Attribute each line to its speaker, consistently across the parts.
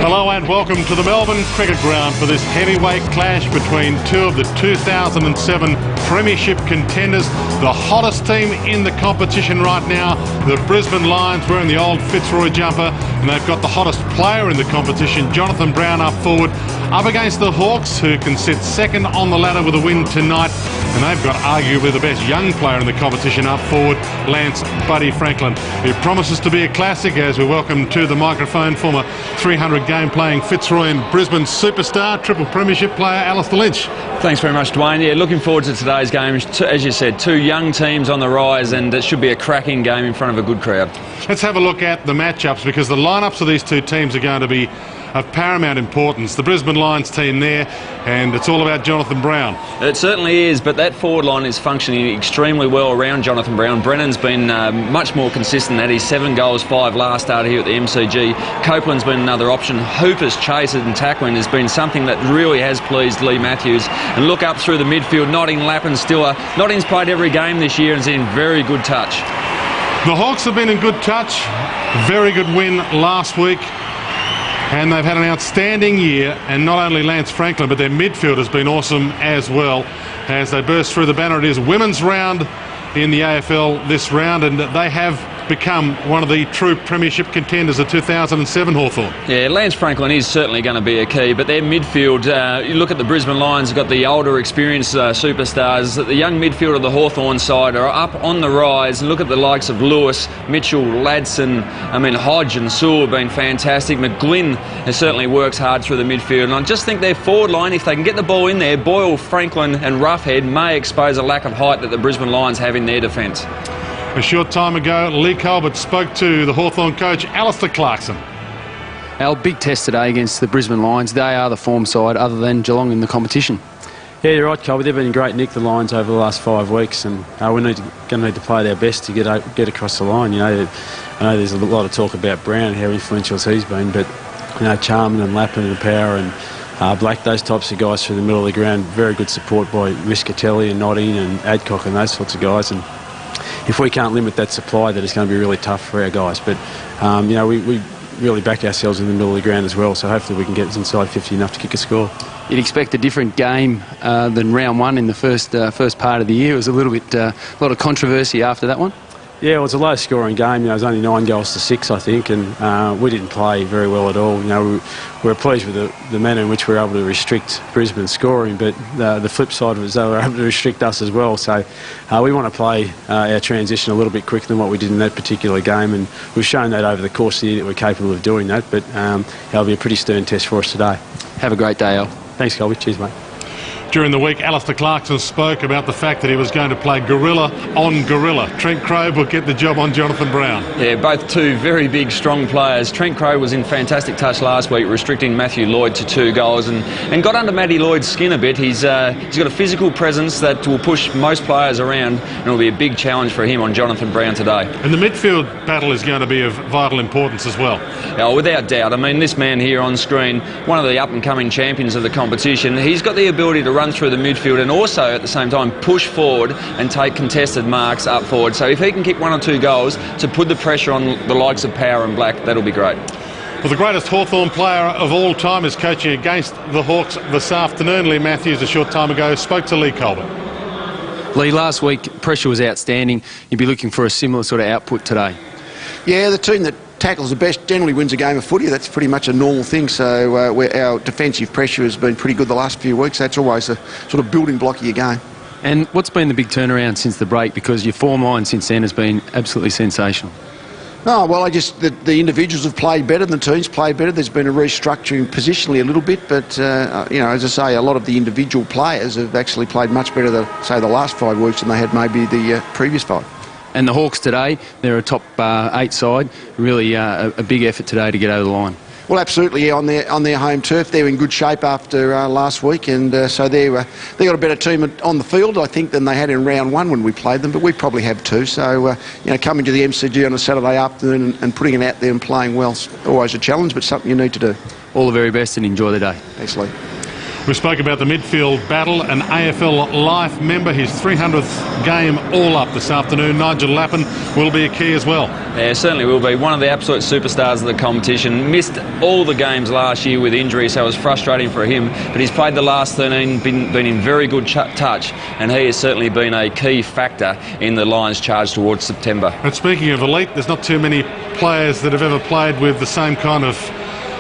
Speaker 1: Hello and welcome to the Melbourne Cricket Ground for this heavyweight clash between two of the 2007 Premiership contenders, the hottest team in the competition right now, the Brisbane Lions, wearing the old Fitzroy jumper, and they've got the hottest player in the competition, Jonathan Brown, up forward, up against the Hawks, who can sit second on the ladder with a win tonight, and they've got arguably the best young player in the competition up forward, Lance Buddy Franklin. It promises to be a classic as we welcome to the microphone former 300 game playing Fitzroy and Brisbane superstar, triple premiership player Alistair Lynch.
Speaker 2: Thanks very much, Dwayne. Yeah, looking forward to today's game. As you said, two young teams on the rise, and it should be a cracking game in front of a good crowd.
Speaker 1: Let's have a look at the matchups, because the lineups of these two teams are going to be of paramount importance. The Brisbane Lions team there, and it's all about Jonathan Brown. It
Speaker 2: certainly is, but that forward line is functioning extremely well around Jonathan Brown. Brennan's been much more consistent at his 7 goals, 5 last start here at the MCG. Copeland's been another option. Hooper's chase and tackling has been something that really has pleased Lee Matthews. And look up through the midfield, Notting, Lappin, Stiller. Notting's played every game this year and is in very good touch.
Speaker 1: The Hawks have been in good touch. Very good win last week. And they've had an outstanding year, and not only Lance Franklin, but their midfield has been awesome as well as they burst through the banner. It is women's round in the AFL this round, and they have become one of the true premiership contenders of 2007 Hawthorn.
Speaker 2: Yeah, Lance Franklin is certainly going to be a key, but their midfield, you look at the Brisbane Lions, have got the older experienced superstars. The young midfield of the Hawthorn side are up on the rise, and look at the likes of Lewis, Mitchell, Ladson, Hodge and Sewell have been fantastic. McGlynn certainly works hard through the midfield, and I just think their forward line, if they can get the ball in there, Boyle, Franklin and Roughhead may expose a lack of height that the Brisbane Lions have in their defence.
Speaker 1: A short time ago, Lee Colbert spoke to the Hawthorn coach, Alistair Clarkson.
Speaker 3: Our big test today against the Brisbane Lions. They are the form side other than Geelong in the competition.
Speaker 4: Yeah, you're right, Colby. They've been in great nick, the Lions, over the last 5 weeks, and we're going to need to play our best to get across the line. You know, I know there's a lot of talk about Brown, how influential he's been, but you know, Charman and Lappin and Power and Black, those types of guys through the middle of the ground, very good support by Riscatelli and Notting and Adcock and those sorts of guys. And if we can't limit that supply, then it's going to be really tough for our guys. But, you know, we really back ourselves in the middle of the ground as well, so hopefully we can get inside 50 enough to kick a score.
Speaker 3: You'd expect a different game than round one in the first part of the year. It was a little bit, a lot of controversy after that one.
Speaker 4: Yeah, it was a low-scoring game. You know, it was only 9 goals to 6, I think, and we didn't play very well at all. You know, we were pleased with the manner in which we were able to restrict Brisbane's scoring, but the flip side was they were able to restrict us as well. So we want to play our transition a little bit quicker than what we did in that particular game, and we've shown that over the course of the year that we're capable of doing that. But it'll be a pretty stern test for us today.
Speaker 3: Have a great day, Al.
Speaker 4: Thanks, Colby. Cheers, mate.
Speaker 1: During the week, Alistair Clarkson spoke about the fact that he was going to play gorilla on gorilla. Trent Crowe will get the job on Jonathan Brown.
Speaker 2: Yeah, both two very big, strong players. Trent Crowe was in fantastic touch last week, restricting Matthew Lloyd to 2 goals and got under Matty Lloyd's skin a bit. He's got a physical presence that will push most players around, and it'll be a big challenge for him on Jonathan Brown today.
Speaker 1: And the midfield battle is going to be of vital importance as well.
Speaker 2: Oh, without doubt. I mean, this man here on screen, one of the up-and-coming champions of the competition, he's got the ability to run through the midfield and also at the same time push forward and take contested marks up forward. So if he can kick 1 or 2 goals to put the pressure on the likes of Power and Black, that'll be great.
Speaker 1: Well, the greatest Hawthorn player of all time is coaching against the Hawks this afternoon. Lee Matthews, a short time ago, spoke to Lee Colbert.
Speaker 3: Lee, last week pressure was outstanding. You'd be looking for a similar sort of output today.
Speaker 5: Yeah, the team that tackles the best generally wins a game of footy. That's pretty much a normal thing. So our defensive pressure has been pretty good the last few weeks. That's always a sort of building block of your game.
Speaker 3: And what's been the big turnaround since the break? Because your form line since then has been absolutely sensational.
Speaker 5: Oh, well, the individuals have played better, the teams played better. There's been a restructuring positionally a little bit, but, you know, as I say, a lot of the individual players have actually played much better, the last 5 weeks than they had maybe the previous 5.
Speaker 3: And the Hawks today, they're a top 8 side. Really a big effort today to get over the line.
Speaker 5: Well, absolutely, yeah, on their home turf. They're in good shape after last week, and so they got a better team on the field, I think, than they had in round 1 when we played them, but we probably have too. So, you know, coming to the MCG on a Saturday afternoon and putting it out there and playing well is always a challenge, but something you need to do.
Speaker 3: All the very best and enjoy the day.
Speaker 5: Thanks, Lee.
Speaker 1: We spoke about the midfield battle. An AFL Life member, his 300th game all up this afternoon. Nigel Lappin will be a key as well.
Speaker 2: Yeah, certainly will be. One of the absolute superstars of the competition. Missed all the games last year with injury, so it was frustrating for him. But he's played the last 13, been in very good touch, and he has certainly been a key factor in the Lions' charge towards September.
Speaker 1: But speaking of elite, there's not too many players that have ever played with the same kind of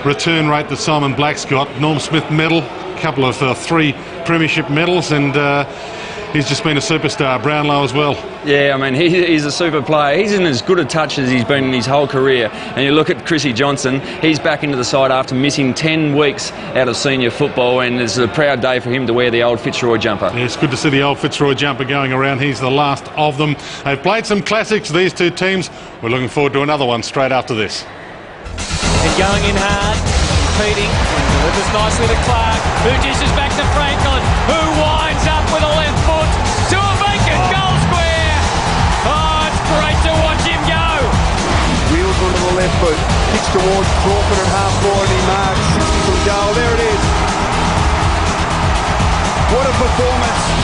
Speaker 1: return rate that Simon Black's got. Norm Smith medal, a couple of 3 premiership medals, and he's just been a superstar. Brownlow as well.
Speaker 2: Yeah, I mean, he's a super player. He's in as good a touch as he's been in his whole career. And you look at Chrissy Johnson, he's back into the side after missing 10 weeks out of senior football, and it's a proud day for him to wear the old Fitzroy jumper.
Speaker 1: Yeah, it's good to see the old Fitzroy jumper going around. He's the last of them. They've played some classics, these two teams. We're looking forward to another one straight after this.
Speaker 6: And going in hard, competing, delivers nicely to Clark, who dishes back to Franklin, who winds up with a left foot to a vacant goal square. Oh, it's great to watch him go.
Speaker 7: Wheels onto the left foot, kicks towards Crawford at half forward, he marks 60 from goal. There it is. What a performance.